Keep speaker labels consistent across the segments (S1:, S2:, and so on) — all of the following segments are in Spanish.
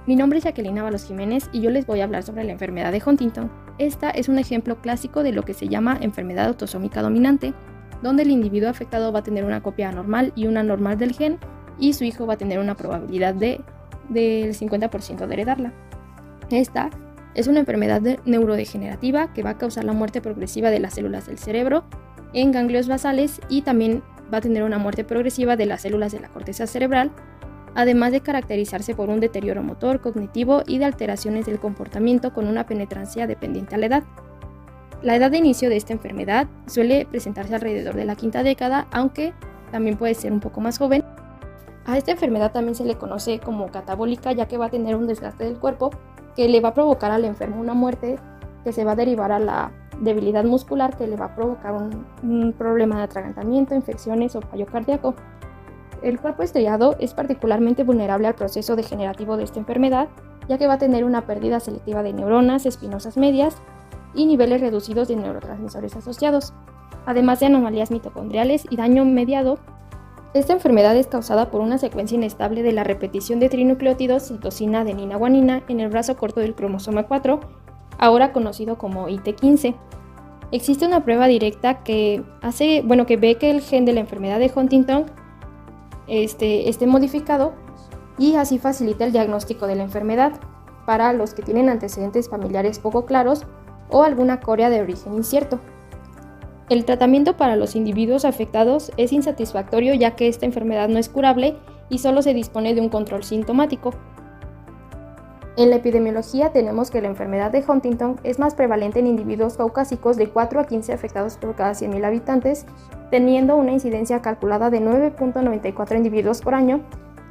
S1: Mi nombre es Jacqueline Ábalos Jiménez y yo les voy a hablar sobre la enfermedad de Huntington. Esta es un ejemplo clásico de lo que se llama enfermedad autosómica dominante, donde el individuo afectado va a tener una copia anormal y una normal del gen y su hijo va a tener una probabilidad del 50% de heredarla. Esta es una enfermedad neurodegenerativa que va a causar la muerte progresiva de las células del cerebro en ganglios basales y también va a tener una muerte progresiva de las células de la corteza cerebral, además de caracterizarse por un deterioro motor, cognitivo y de alteraciones del comportamiento con una penetrancia dependiente a la edad. La edad de inicio de esta enfermedad suele presentarse alrededor de la quinta década, aunque también puede ser un poco más joven. A esta enfermedad también se le conoce como catabólica, ya que va a tener un desgaste del cuerpo que le va a provocar al enfermo una muerte que se va a derivar a la debilidad muscular, que le va a provocar un problema de atragantamiento, infecciones o fallo cardíaco. El cuerpo estriado es particularmente vulnerable al proceso degenerativo de esta enfermedad, ya que va a tener una pérdida selectiva de neuronas espinosas medias y niveles reducidos de neurotransmisores asociados, además de anomalías mitocondriales y daño mediado. Esta enfermedad es causada por una secuencia inestable de la repetición de trinucleótidos citosina, adenina, guanina en el brazo corto del cromosoma 4, ahora conocido como IT15. Existe una prueba directa que ve que el gen de la enfermedad de Huntington esté modificado y así facilita el diagnóstico de la enfermedad para los que tienen antecedentes familiares poco claros o alguna corea de origen incierto. El tratamiento para los individuos afectados es insatisfactorio, ya que esta enfermedad no es curable y solo se dispone de un control sintomático. En la epidemiología tenemos que la enfermedad de Huntington es más prevalente en individuos caucásicos de 4 a 15 afectados por cada 100.000 habitantes, teniendo una incidencia calculada de 9.94 individuos por año,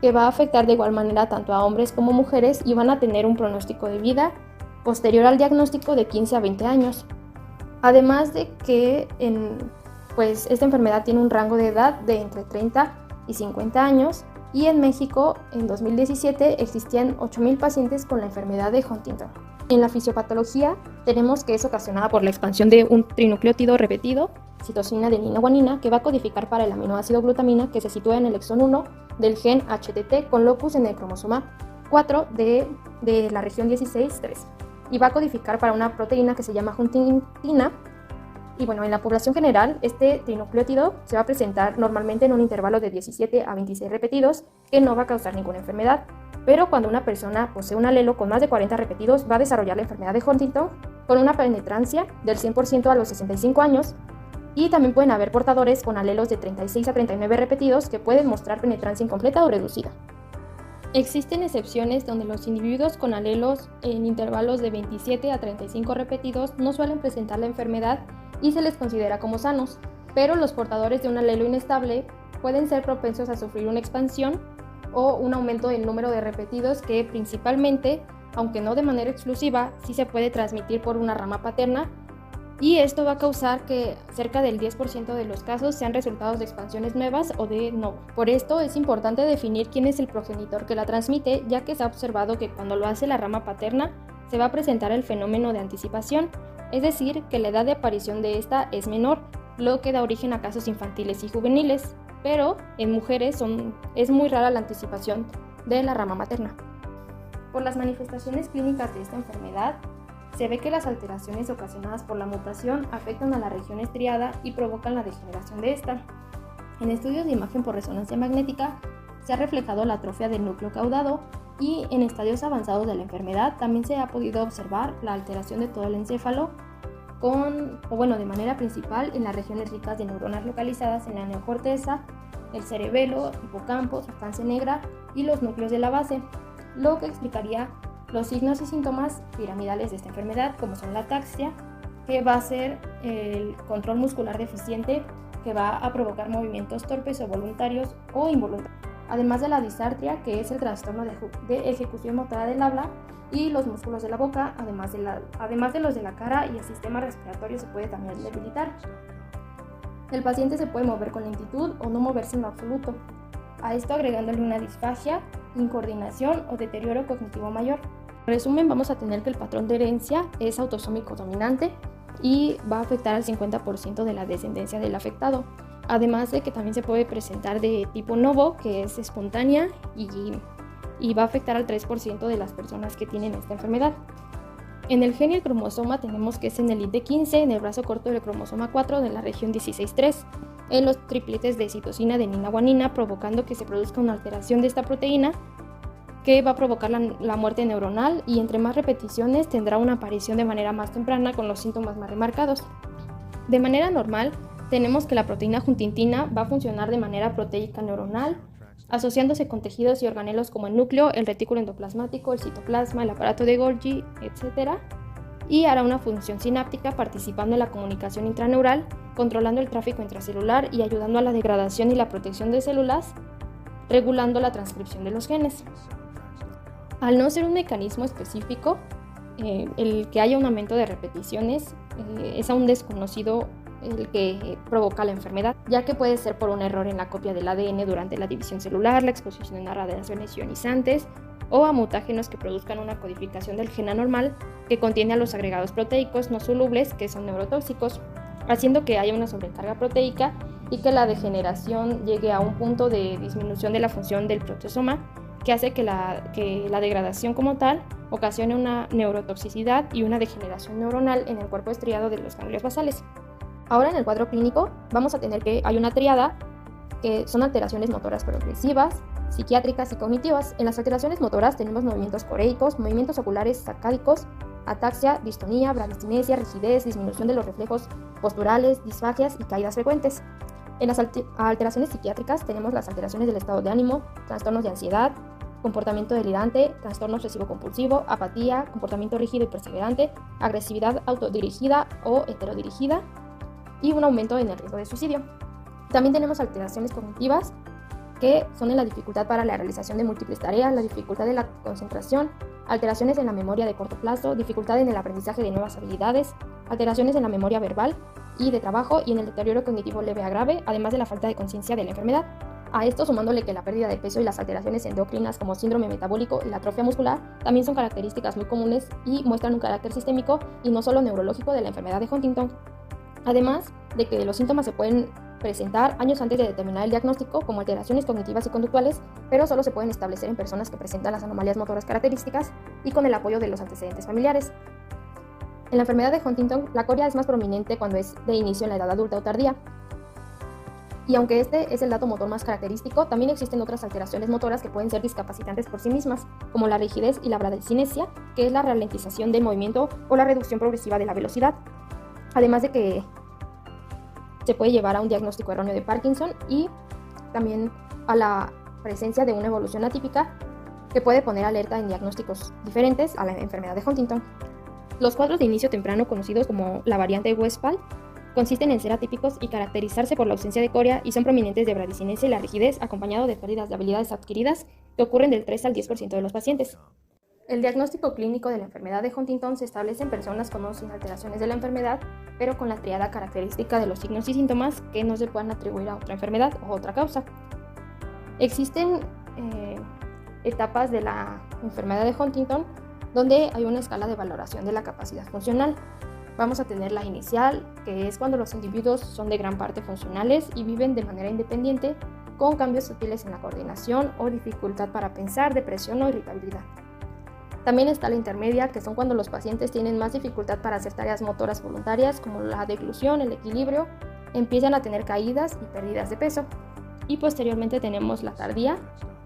S1: que va a afectar de igual manera tanto a hombres como mujeres y van a tener un pronóstico de vida posterior al diagnóstico de 15 a 20 años. Además de que esta enfermedad tiene un rango de edad de entre 30 y 50 años, y en México, en 2017, existían 8.000 pacientes con la enfermedad de Huntington. En la fisiopatología, tenemos que es ocasionada por la expansión de un trinucleótido repetido, citosina, adenina, guanina, que va a codificar para el aminoácido glutamina, que se sitúa en el exón 1 del gen HTT, con locus en el cromosoma 4 de la región 16.3, y va a codificar para una proteína que se llama huntingtina. Y en la población general, este trinucleótido se va a presentar normalmente en un intervalo de 17 a 26 repetidos, que no va a causar ninguna enfermedad. Pero cuando una persona posee un alelo con más de 40 repetidos, va a desarrollar la enfermedad de Huntington con una penetrancia del 100% a los 65 años. Y también pueden haber portadores con alelos de 36 a 39 repetidos que pueden mostrar penetrancia incompleta o reducida. Existen excepciones donde los individuos con alelos en intervalos de 27 a 35 repetidos no suelen presentar la enfermedad y se les considera como sanos, pero los portadores de un alelo inestable pueden ser propensos a sufrir una expansión o un aumento del número de repetidos que principalmente, aunque no de manera exclusiva, sí se puede transmitir por una rama paterna, y esto va a causar que cerca del 10% de los casos sean resultados de expansiones nuevas o de novo. Por esto es importante definir quién es el progenitor que la transmite, ya que se ha observado que cuando lo hace la rama paterna se va a presentar el fenómeno de anticipación, es decir, que la edad de aparición de esta es menor, lo que da origen a casos infantiles y juveniles, pero en mujeres es muy rara la anticipación de la rama materna. Por las manifestaciones clínicas de esta enfermedad, se ve que las alteraciones ocasionadas por la mutación afectan a la región estriada y provocan la degeneración de esta. En estudios de imagen por resonancia magnética se ha reflejado la atrofia del núcleo caudado, y en estadios avanzados de la enfermedad también se ha podido observar la alteración de todo el encéfalo de manera principal en las regiones ricas de neuronas localizadas en la neocorteza, el cerebelo, hipocampo, sustancia negra y los núcleos de la base, lo que explicaría los signos y síntomas piramidales de esta enfermedad, como son la ataxia, que va a ser el control muscular deficiente, que va a provocar movimientos torpes o voluntarios o involuntarios, además de la disartria, que es el trastorno de ejecución motora del habla, y los músculos de la boca, además de los de la cara, y el sistema respiratorio se puede también debilitar. El paciente se puede mover con lentitud o no moverse en lo absoluto, a esto agregándole una disfagia, incoordinación o deterioro cognitivo mayor. En resumen, vamos a tener que el patrón de herencia es autosómico dominante y va a afectar al 50% de la descendencia del afectado. Además de que también se puede presentar de tipo novo, que es espontánea, y y va a afectar al 3% de las personas que tienen esta enfermedad. En el gen y el cromosoma tenemos que es en el ID15, en el brazo corto del cromosoma 4 de la región 16.3, en los tripletes de citosina, adenina, guanina, provocando que se produzca una alteración de esta proteína que va a provocar la muerte neuronal, y entre más repeticiones tendrá una aparición de manera más temprana con los síntomas más remarcados. De manera normal, tenemos que la proteína huntingtina va a funcionar de manera proteica neuronal, asociándose con tejidos y organelos como el núcleo, el retículo endoplasmático, el citoplasma, el aparato de Golgi, etc. Y hará una función sináptica participando en la comunicación intraneural, controlando el tráfico intracelular y ayudando a la degradación y la protección de células, regulando la transcripción de los genes. Al no ser un mecanismo específico, el que haya un aumento de repeticiones es aún desconocido el que provoca la enfermedad, ya que puede ser por un error en la copia del ADN durante la división celular, la exposición a radiaciones ionizantes o a mutágenos que produzcan una codificación del gen anormal que contiene a los agregados proteicos no solubles que son neurotóxicos, haciendo que haya una sobrecarga proteica y que la degeneración llegue a un punto de disminución de la función del proteasoma, que hace que la degradación como tal ocasione una neurotoxicidad y una degeneración neuronal en el cuerpo estriado de los ganglios basales. Ahora en el cuadro clínico vamos a tener que hay una tríada que son alteraciones motoras progresivas, psiquiátricas y cognitivas. En las alteraciones motoras tenemos movimientos coreicos, movimientos oculares sacádicos, ataxia, distonía, bradicinesia, rigidez, disminución de los reflejos posturales, disfagias y caídas frecuentes. En las alteraciones psiquiátricas tenemos las alteraciones del estado de ánimo, trastornos de ansiedad, comportamiento delirante, trastorno obsesivo-compulsivo, apatía, comportamiento rígido y perseverante, agresividad autodirigida o heterodirigida y un aumento en el riesgo de suicidio. También tenemos alteraciones cognitivas que son en la dificultad para la realización de múltiples tareas, la dificultad de la concentración, alteraciones en la memoria de corto plazo, dificultad en el aprendizaje de nuevas habilidades, alteraciones en la memoria verbal y de trabajo y en el deterioro cognitivo leve a grave, además de la falta de conciencia de la enfermedad. A esto sumándole que la pérdida de peso y las alteraciones endocrinas como síndrome metabólico y la atrofia muscular también son características muy comunes y muestran un carácter sistémico y no solo neurológico de la enfermedad de Huntington. Además de que los síntomas se pueden presentar años antes de determinar el diagnóstico como alteraciones cognitivas y conductuales, pero solo se pueden establecer en personas que presentan las anomalías motoras características y con el apoyo de los antecedentes familiares. En la enfermedad de Huntington, la coria es más prominente cuando es de inicio en la edad adulta o tardía. Y aunque este es el dato motor más característico, también existen otras alteraciones motoras que pueden ser discapacitantes por sí mismas, como la rigidez y la bradicinesia, que es la ralentización del movimiento o la reducción progresiva de la velocidad. Además de que se puede llevar a un diagnóstico erróneo de Parkinson y también a la presencia de una evolución atípica que puede poner alerta en diagnósticos diferentes a la enfermedad de Huntington. Los cuadros de inicio temprano, conocidos como la variante Westphal, consisten en ser atípicos y caracterizarse por la ausencia de coria y son prominentes de bradicinesia y la rigidez, acompañado de pérdidas de habilidades adquiridas que ocurren del 3 al 10% de los pacientes. El diagnóstico clínico de la enfermedad de Huntington se establece en personas con o sin alteraciones de la enfermedad, pero con la triada característica de los signos y síntomas que no se puedan atribuir a otra enfermedad o otra causa. Existen etapas de la enfermedad de Huntington donde hay una escala de valoración de la capacidad funcional. Vamos a tener la inicial, que es cuando los individuos son de gran parte funcionales y viven de manera independiente, con cambios sutiles en la coordinación o dificultad para pensar, depresión o irritabilidad. También está la intermedia, que son cuando los pacientes tienen más dificultad para hacer tareas motoras voluntarias, como la deglución, el equilibrio, empiezan a tener caídas y pérdidas de peso. Y posteriormente tenemos la tardía,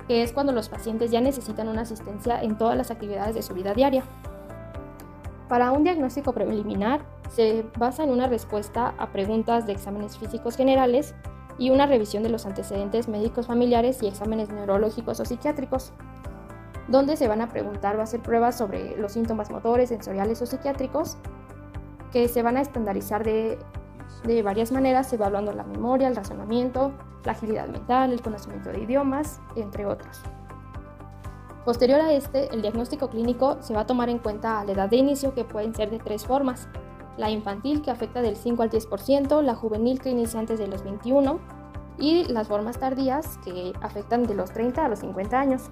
S1: que es cuando los pacientes ya necesitan una asistencia en todas las actividades de su vida diaria. Para un diagnóstico preliminar, se basa en una respuesta a preguntas de exámenes físicos generales y una revisión de los antecedentes médicos familiares y exámenes neurológicos o psiquiátricos, donde se van a preguntar, va a hacer pruebas sobre los síntomas motores, sensoriales o psiquiátricos, que se van a estandarizar de varias maneras, evaluando la memoria, el razonamiento, la agilidad mental, el conocimiento de idiomas, entre otros. Posterior a el diagnóstico clínico se va a tomar en cuenta a la edad de inicio, que pueden ser de 3 formas: la infantil, que afecta del 5 al 10%, la juvenil, que inicia antes de los 21, y las formas tardías, que afectan de los 30 a los 50 años.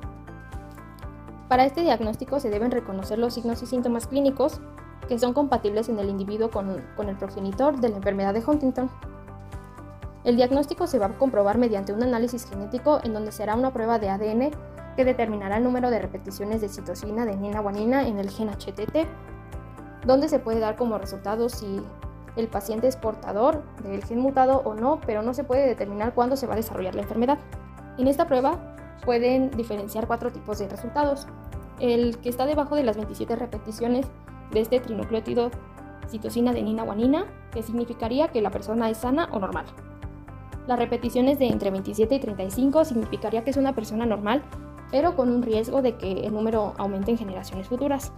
S1: Para este diagnóstico se deben reconocer los signos y síntomas clínicos que son compatibles en el individuo con el progenitor de la enfermedad de Huntington. El diagnóstico se va a comprobar mediante un análisis genético en donde se hará una prueba de ADN que determinará el número de repeticiones de citosina, adenina, guanina en el gen HTT, donde se puede dar como resultado si el paciente es portador del gen mutado o no, pero no se puede determinar cuándo se va a desarrollar la enfermedad. En esta prueba pueden diferenciar 4 tipos de resultados. El que está debajo de las 27 repeticiones de este trinucleótido citosina, adenina, guanina, que significaría que la persona es sana o normal. Las repeticiones de entre 27 y 35 significaría que es una persona normal, pero con un riesgo de que el número aumente en generaciones futuras.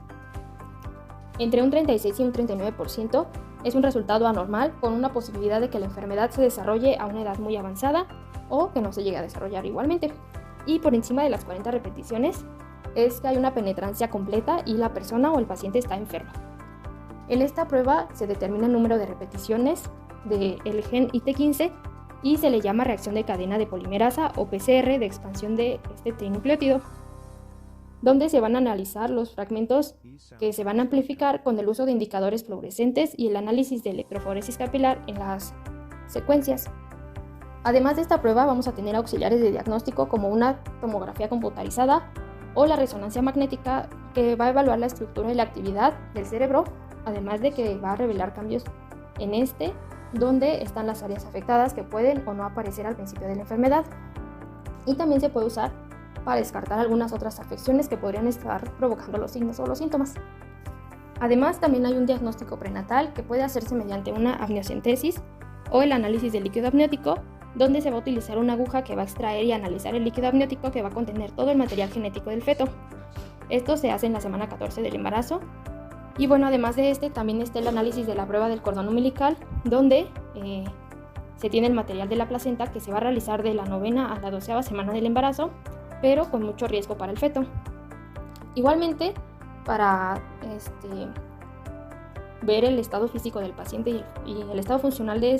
S1: Entre un 36 y un 39% es un resultado anormal, con una posibilidad de que la enfermedad se desarrolle a una edad muy avanzada o que no se llegue a desarrollar igualmente. Y por encima de las 40 repeticiones es que hay una penetrancia completa y la persona o el paciente está enfermo. En esta prueba se determina el número de repeticiones del gen IT15 y se le llama reacción de cadena de polimerasa o PCR de expansión de este trinucleótido, donde se van a analizar los fragmentos que se van a amplificar con el uso de indicadores fluorescentes y el análisis de electroforesis capilar en las secuencias. Además de esta prueba vamos a tener auxiliares de diagnóstico como una tomografía computarizada o la resonancia magnética, que va a evaluar la estructura y la actividad del cerebro, además de que va a revelar cambios en donde están las áreas afectadas que pueden o no aparecer al principio de la enfermedad. Y también se puede usar para descartar algunas otras afecciones que podrían estar provocando los signos o los síntomas. Además, también hay un diagnóstico prenatal que puede hacerse mediante una amniocentesis o el análisis del líquido amniótico, donde se va a utilizar una aguja que va a extraer y analizar el líquido amniótico que va a contener todo el material genético del feto. Esto se hace en la semana 14 del embarazo. Y bueno, además de también está el análisis de la prueba del cordón umbilical, donde se tiene el material de la placenta que se va a realizar de la 9ª a la 12ª semana del embarazo, pero con mucho riesgo para el feto. Igualmente, para ver el estado físico del paciente y el estado funcional de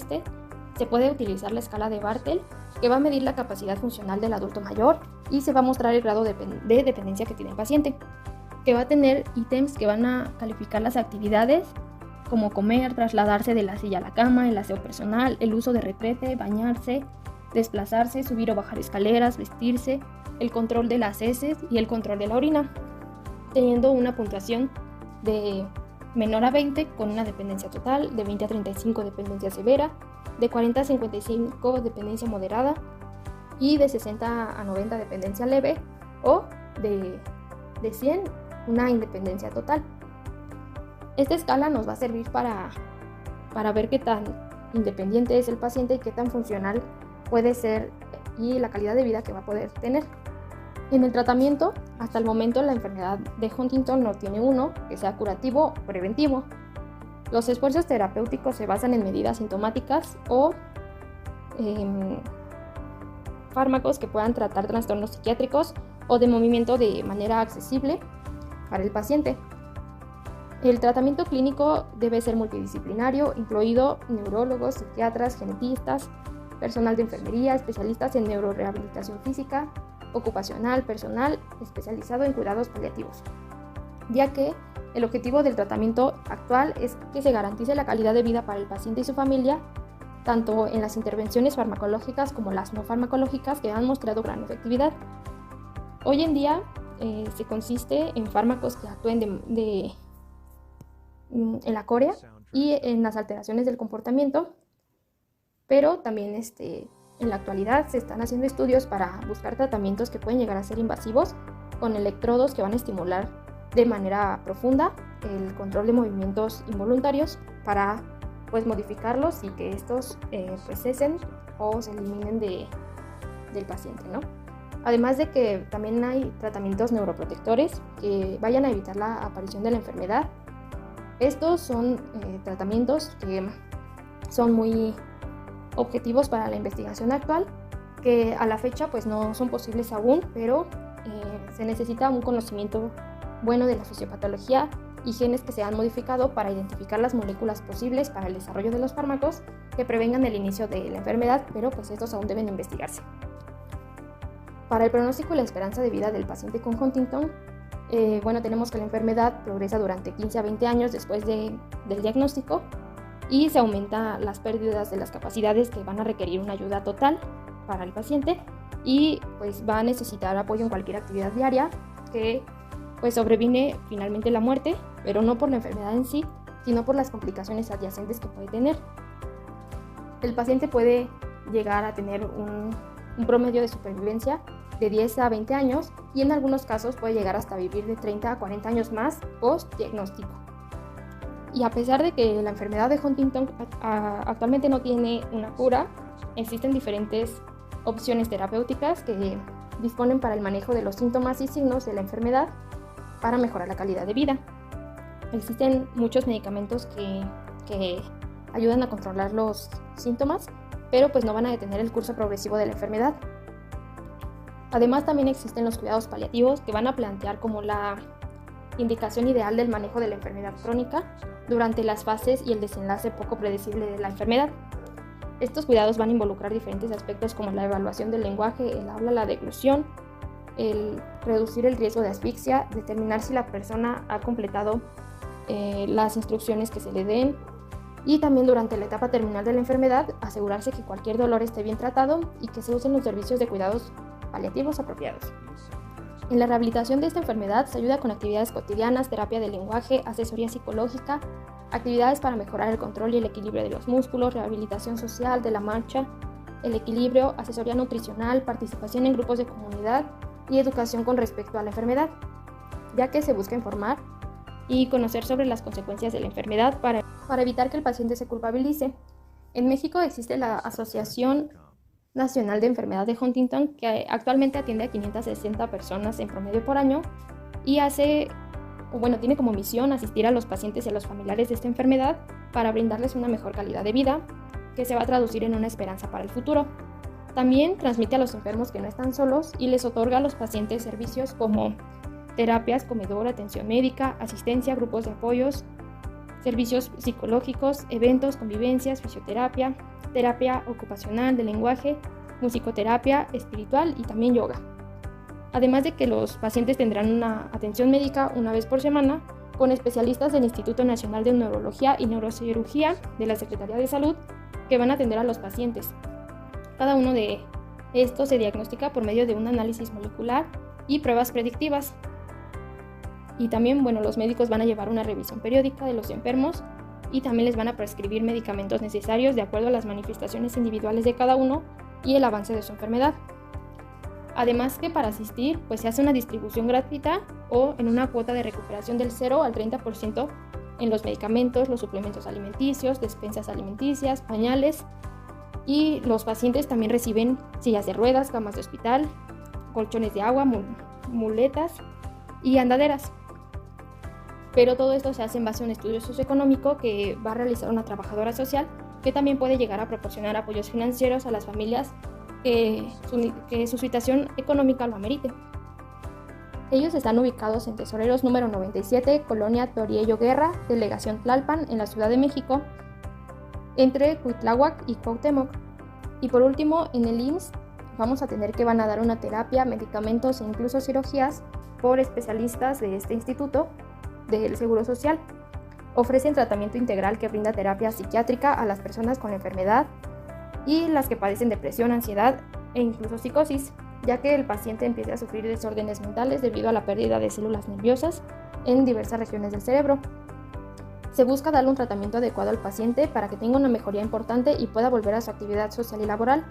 S1: se puede utilizar la escala de Bartel, que va a medir la capacidad funcional del adulto mayor y se va a mostrar el grado de dependencia que tiene el paciente, que va a tener ítems que van a calificar las actividades como comer, trasladarse de la silla a la cama, el aseo personal, el uso de retrete, bañarse, desplazarse, subir o bajar escaleras, vestirse, el control de las heces y el control de la orina, teniendo una puntuación de menor a 20 con una dependencia total, de 20 a 35 dependencia severa, de 40 a 55 dependencia moderada y de 60 a 90 dependencia leve, o de 100 una independencia total. Esta escala nos va a servir para ver qué tan independiente es el paciente y qué tan funcional puede ser y la calidad de vida que va a poder tener. En el tratamiento, hasta el momento la enfermedad de Huntington no tiene uno que sea curativo o preventivo. Los esfuerzos terapéuticos se basan en medidas sintomáticas o fármacos que puedan tratar trastornos psiquiátricos o de movimiento de manera accesible para el paciente. El tratamiento clínico debe ser multidisciplinario, incluido neurólogos, psiquiatras, genetistas, personal de enfermería, especialistas en neurorehabilitación física, ocupacional, personal especializado en cuidados paliativos, ya que el objetivo del tratamiento actual es que se garantice la calidad de vida para el paciente y su familia, tanto en las intervenciones farmacológicas como las no farmacológicas, que han mostrado gran efectividad. Hoy en día se consiste en fármacos que actúen en la corea y en las alteraciones del comportamiento, pero también en la actualidad se están haciendo estudios para buscar tratamientos que pueden llegar a ser invasivos, con electrodos que van a estimular de manera profunda el control de movimientos involuntarios para modificarlos y que estos cesen o se eliminen del paciente, ¿no? Además de que también hay tratamientos neuroprotectores que vayan a evitar la aparición de la enfermedad. Estos son tratamientos que son muy objetivos para la investigación actual, que a la fecha no son posibles aún, pero se necesita un conocimiento bueno de la fisiopatología y genes que se han modificado para identificar las moléculas posibles para el desarrollo de los fármacos que prevengan el inicio de la enfermedad, pero estos aún deben investigarse. Para el pronóstico y la esperanza de vida del paciente con Huntington, tenemos que la enfermedad progresa durante 15 a 20 años después del diagnóstico y se aumenta las pérdidas de las capacidades que van a requerir una ayuda total para el paciente, y pues va a necesitar apoyo en cualquier actividad diaria, que pues sobreviene finalmente la muerte, pero no por la enfermedad en sí, sino por las complicaciones adyacentes que puede tener. El paciente puede llegar a tener un promedio de supervivencia de 10 a 20 años y en algunos casos puede llegar hasta vivir de 30 a 40 años más post-diagnóstico. Y a pesar de que la enfermedad de Huntington actualmente no tiene una cura, existen diferentes opciones terapéuticas que disponen para el manejo de los síntomas y signos de la enfermedad para mejorar la calidad de vida. Existen muchos medicamentos que ayudan a controlar los síntomas, pero pues no van a detener el curso progresivo de la enfermedad. Además, también existen los cuidados paliativos que van a plantear como la indicación ideal del manejo de la enfermedad crónica durante las fases y el desenlace poco predecible de la enfermedad. Estos cuidados van a involucrar diferentes aspectos como la evaluación del lenguaje, el habla, la deglución, el reducir el riesgo de asfixia, determinar si la persona ha completado las instrucciones que se le den, y también durante la etapa terminal de la enfermedad asegurarse que cualquier dolor esté bien tratado y que se usen los servicios de cuidados paliativos apropiados. En la rehabilitación de esta enfermedad se ayuda con actividades cotidianas, terapia del lenguaje, asesoría psicológica, actividades para mejorar el control y el equilibrio de los músculos, rehabilitación social de la marcha, el equilibrio, asesoría nutricional, participación en grupos de comunidad y educación con respecto a la enfermedad, ya que se busca informar y conocer sobre las consecuencias de la enfermedad para evitar que el paciente se culpabilice. En México existe la Asociación Nacional de Enfermedad de Huntington, que actualmente atiende a 560 personas en promedio por año y tiene como misión asistir a los pacientes y a los familiares de esta enfermedad para brindarles una mejor calidad de vida, que se va a traducir en una esperanza para el futuro. También transmite a los enfermos que no están solos y les otorga a los pacientes servicios como terapias, comedor, atención médica, asistencia, grupos de apoyos, servicios psicológicos, eventos, convivencias, fisioterapia, terapia ocupacional, de lenguaje, musicoterapia espiritual y también yoga. Además de que los pacientes tendrán una atención médica una vez por semana con especialistas del Instituto Nacional de Neurología y Neurocirugía de la Secretaría de Salud que van a atender a los pacientes. Cada uno de estos se diagnostica por medio de un análisis molecular y pruebas predictivas. Y también, los médicos van a llevar una revisión periódica de los enfermos y también les van a prescribir medicamentos necesarios de acuerdo a las manifestaciones individuales de cada uno y el avance de su enfermedad. Además que para asistir, se hace una distribución gratuita o en una cuota de recuperación del 0 al 30% en los medicamentos, los suplementos alimenticios, despensas alimenticias, pañales, y los pacientes también reciben sillas de ruedas, camas de hospital, colchones de agua, muletas y andaderas. Pero todo esto se hace en base a un estudio socioeconómico que va a realizar una trabajadora social que también puede llegar a proporcionar apoyos financieros a las familias que su situación económica lo amerite. Ellos están ubicados en Tesoreros número 97, Colonia Toriello Guerra, Delegación Tlalpan, en la Ciudad de México, entre Cuitláhuac y Cuauhtémoc. Y por último, en el IMSS vamos a tener que van a dar una terapia, medicamentos e incluso cirugías por especialistas de este instituto del Seguro Social. Ofrecen tratamiento integral que brinda terapia psiquiátrica a las personas con la enfermedad y las que padecen depresión, ansiedad e incluso psicosis, ya que el paciente empieza a sufrir desórdenes mentales debido a la pérdida de células nerviosas en diversas regiones del cerebro. Se busca darle un tratamiento adecuado al paciente para que tenga una mejoría importante y pueda volver a su actividad social y laboral,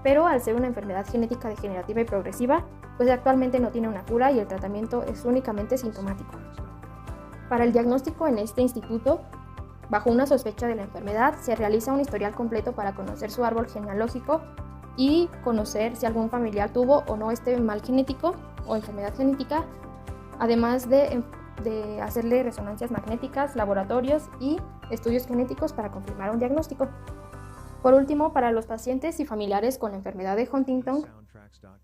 S1: pero al ser una enfermedad genética degenerativa y progresiva, actualmente no tiene una cura y el tratamiento es únicamente sintomático. Para el diagnóstico en este instituto, bajo una sospecha de la enfermedad, se realiza un historial completo para conocer su árbol genealógico y conocer si algún familiar tuvo o no este mal genético o enfermedad genética, además de hacerle resonancias magnéticas, laboratorios y estudios genéticos para confirmar un diagnóstico. Por último, para los pacientes y familiares con la enfermedad de Huntington,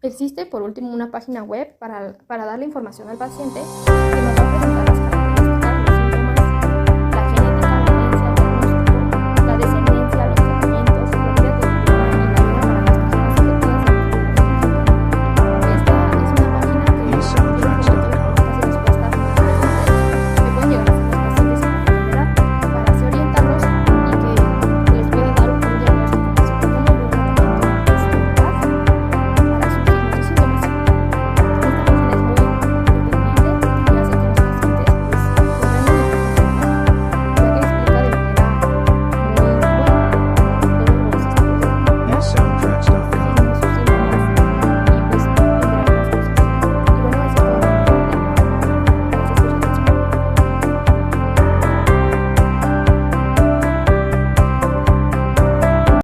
S1: existe por último una página web para darle información al paciente que nos